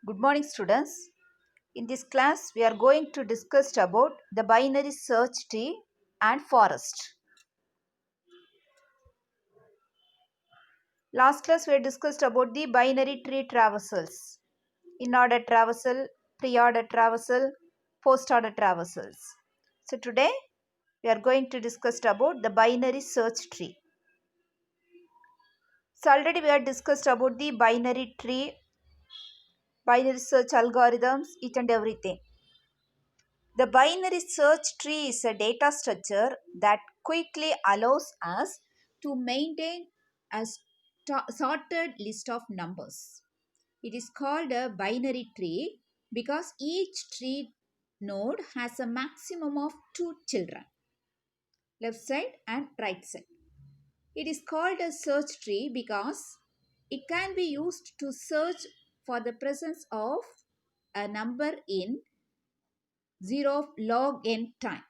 Good morning, students. In this class, we are going to discuss about the binary search tree and forest. Last class, we discussed about the binary tree traversals. In-order traversal, pre-order traversal, post-order traversals. So today, we are going to discuss about the binary search tree. So already we have discussed about the binary tree, binary search algorithms, each and everything. The binary search tree is a data structure that quickly allows us to maintain a sorted list of numbers. It is called a binary tree because each tree node has a maximum of 2 children, left side and right side. It is called a search tree because it can be used to search for the presence of a number in 0 log n time.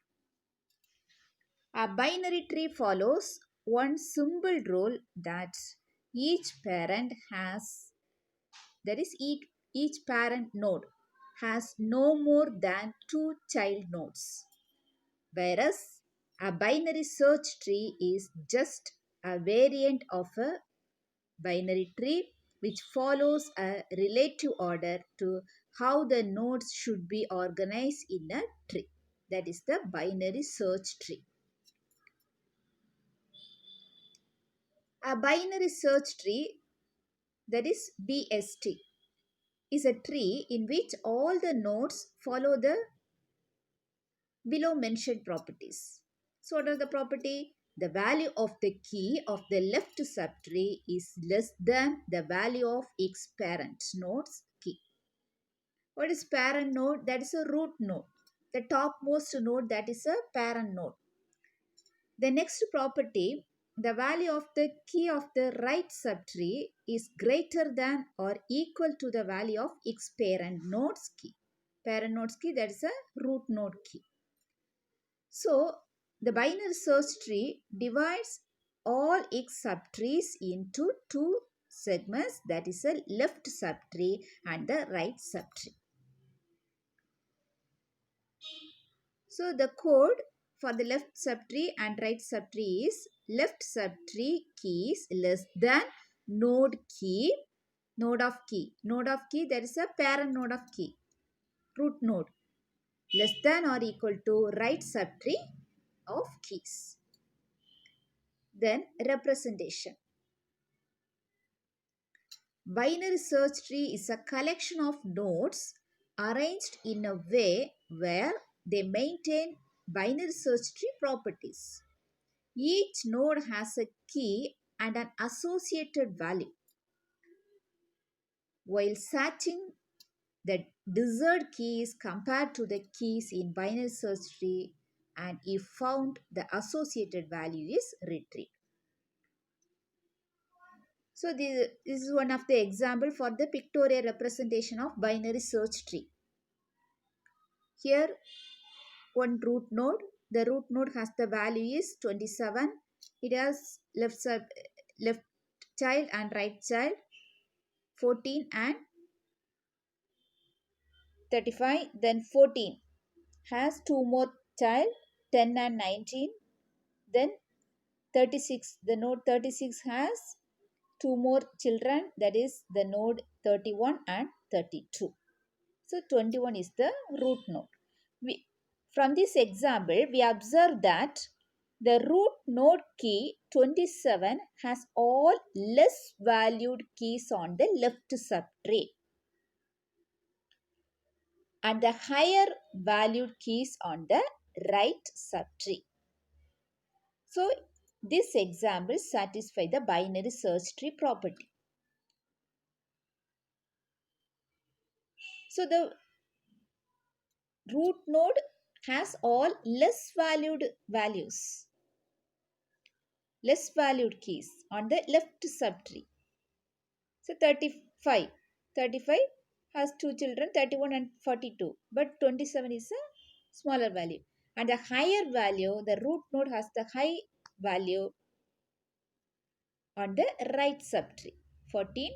A binary tree follows one simple rule that each parent has, that is each parent node has no more than 2 child nodes. Whereas a binary search tree is just a variant of a binary tree which follows a relative order to how the nodes should be organized in a tree. That is the binary search tree. A binary search tree, that is BST, is a tree in which all the nodes follow the below mentioned properties. So what are the property? The value of the key of the left subtree is less than the value of its parent node's key. What is parent node? That is a root node. The topmost node, that is a parent node. The next property, the value of the key of the right subtree is greater than or equal to the value of its parent node's key. Parent node's key, that is a root node key. So, the binary search tree divides all its subtrees into two segments, that is a left subtree and the right subtree. So, the code for the left subtree and right subtree is left subtree keys less than node key, node of key. Node of key, that is a parent node of key, root node, less than or equal to right subtree of keys. Then representation. Binary search tree is a collection of nodes arranged in a way where they maintain binary search tree properties. Each node has a key and an associated value. While searching, the desired key is compared to the keys in binary search tree, and if found, the associated value is retrieved. So this is one of the example for the pictorial representation of binary search tree. Here one root node. The root node has the value is 27. It has left child and right child 14 and 35. Then 14 has two more child 10 and 19. Then 36. The node 36 has two more children, that is the node 31 and 32. So 21 is the root node. From this example, we observe that the root node key 27 has all less valued keys on the left subtree and the higher valued keys on the right subtree. So this example satisfies the binary search tree property. So the root node has all less valued values, less valued keys on the left subtree. So 35 has two children, 31 and 42, but 27 is a smaller value. And the higher value, the root node has the high value on the right subtree, 14,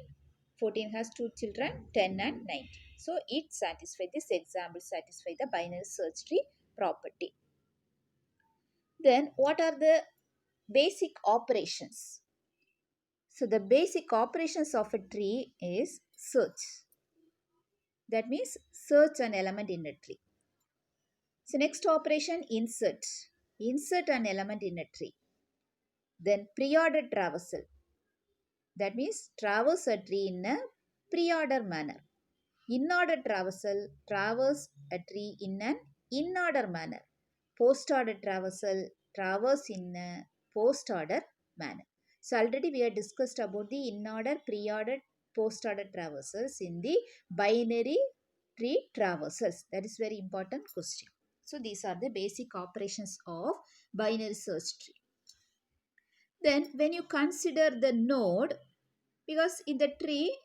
14 has 2 children, 10 and 19. So it satisfies, this example satisfies the binary search tree property. Then what are the basic operations? So the basic operations of a tree is search. That means search an element in a tree. So next operation, insert. Insert an element in a tree. Then pre-order traversal. That means traverse a tree in a pre-order manner. In-order traversal, traverse a tree in an in-order manner. Post-order traversal, traverse in a post-order manner. So already we have discussed about the in-order, pre-order, post-order traversals in the binary tree traversals. That is very important question. So these are the basic operations of binary search tree. Then when you consider the node, because in the tree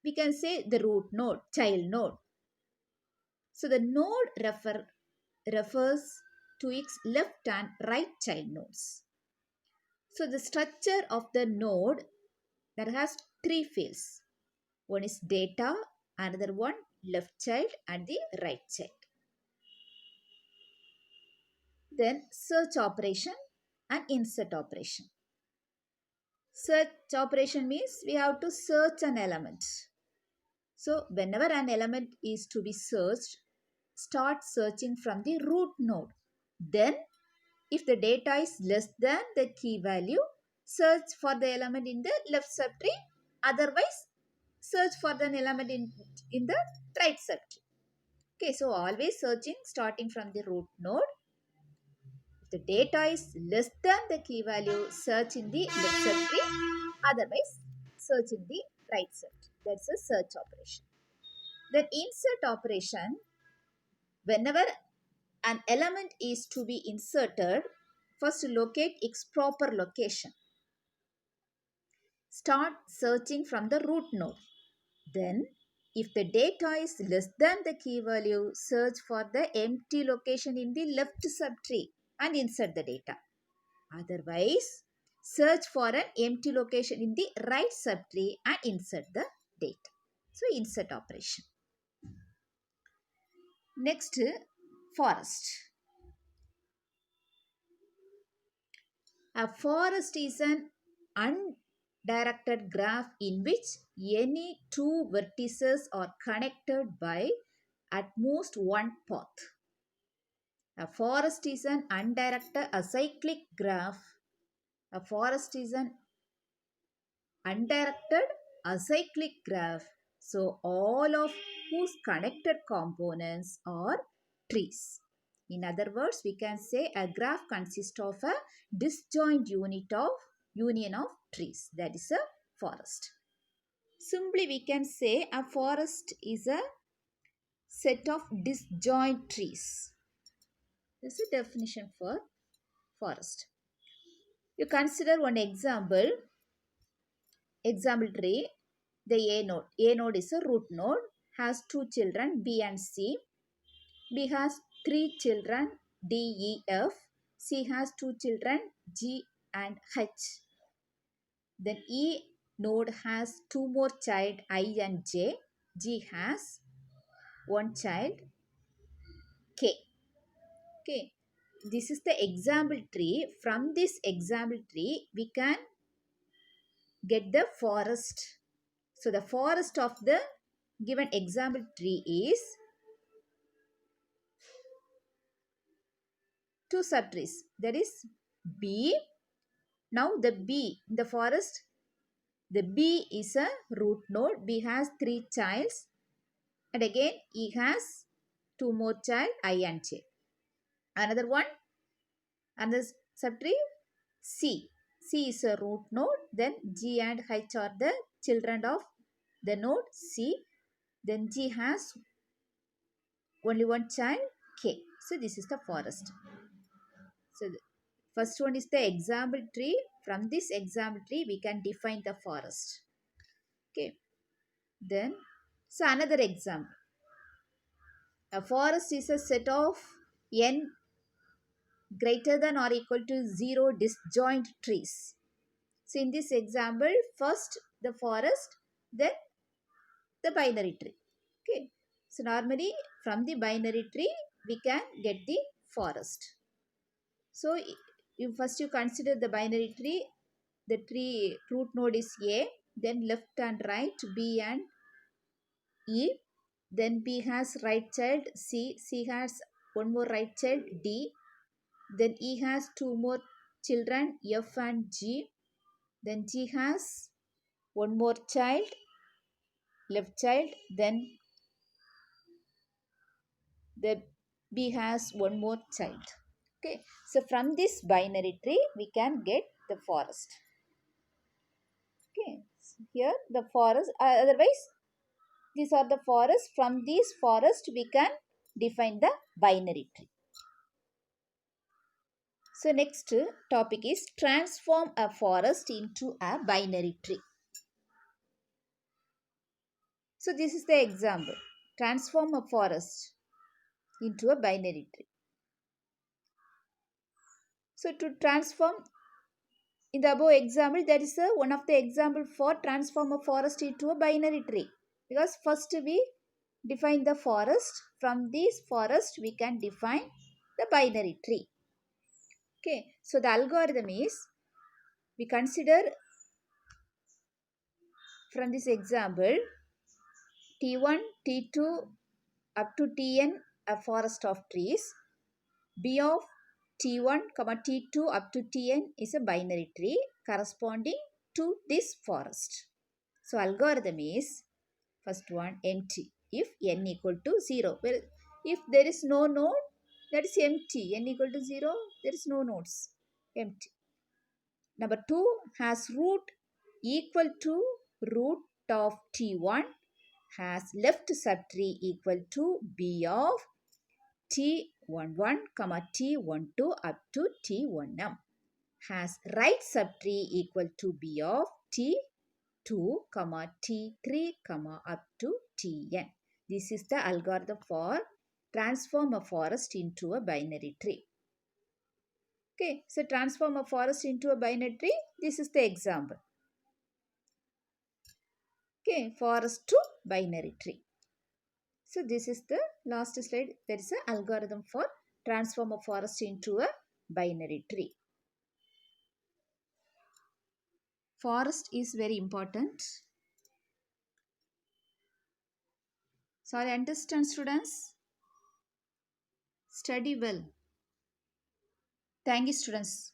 we can say the root node, child node. So the node refers to its left and right child nodes. So the structure of the node that has three fields. One is data, another one left child and the right child. Then search operation and insert operation. Search operation means we have to search an element. So whenever an element is to be searched, start searching from the root node. Then if the data is less than the key value, search for the element in the left subtree. Otherwise, search for the element in the right subtree. Okay, so always searching starting from the root node. If the data is less than the key value, search in the left subtree. Otherwise, search in the right subtree. That's a search operation. Then insert operation, whenever an element is to be inserted, first locate its proper location. Start searching from the root node. Then, if the data is less than the key value, search for the empty location in the left subtree and insert the data. Otherwise, search for an empty location in the right subtree and insert the data. So, insert operation. Next, forest. A forest is an undirected graph in which any two vertices are connected by at most one path. A forest is an undirected acyclic graph. A forest is an undirected acyclic graph. So all of whose connected components are trees. In other words, we can say a graph consists of a disjoint union of trees. That is a forest. Simply we can say a forest is a set of disjoint trees. This is a definition for forest. You consider one example. Example tree, the A node. A node is a root node, has two children B and C. B has three children D, E, F. C has two children G and H. Then E node has two more child I and J. G has one child K. Okay. This is the example tree. From this example tree, we can get the forest. So the forest of the given example tree is two subtrees. That is B. Now the B in the forest, the B is a root node. B has three childs. And again E has two more child I and J. Another one, another subtree C. C is a root node. Then G and H are the children of the node C. Then G has only one child K. So this is the forest. So the first one is the example tree. From this example tree, we can define the forest. Okay. Then, so another example. A forest is a set of n greater than or equal to 0 disjoint trees. So in this example, first the forest then the binary tree. Okay. So normally from the binary tree we can get the forest. So you first you consider the binary tree. The tree root node is A, then left and right B and E. Then B has right child C. C has one more right child D. Then E has two more children F and G. Then G has one more child, left child. Then the B has one more child. Okay. So from this binary tree we can get the forest. Okay. So here the forest. Otherwise, these are the forests. From these forests we can define the binary tree. So next topic is transform a forest into a binary tree. So this is the example. Transform a forest into a binary tree. So to transform, in the above example, there is one of the example for transform a forest into a binary tree. Because first we define the forest. From this forest we can define the binary tree. Okay. So the algorithm is, we consider from this example T1, T2 up to Tn a forest of trees. B of T1, T2 up to Tn is a binary tree corresponding to this forest. So algorithm is, first one, empty if n equal to 0. Well, if there is no node, that is empty. N equal to 0, there is no nodes. Empty. Number 2 has root equal to root of T1, has left subtree equal to B of T11, T12 up to T1m, has right subtree equal to B of T2, T3, up to Tn. This is the algorithm for transform a forest into a binary tree. Okay, so transform a forest into a binary tree. This is the example. Okay, forest to binary tree. So this is the last slide. There is an algorithm for transform a forest into a binary tree. Forest is very important. Sorry, understand students? Study well. Thank you students.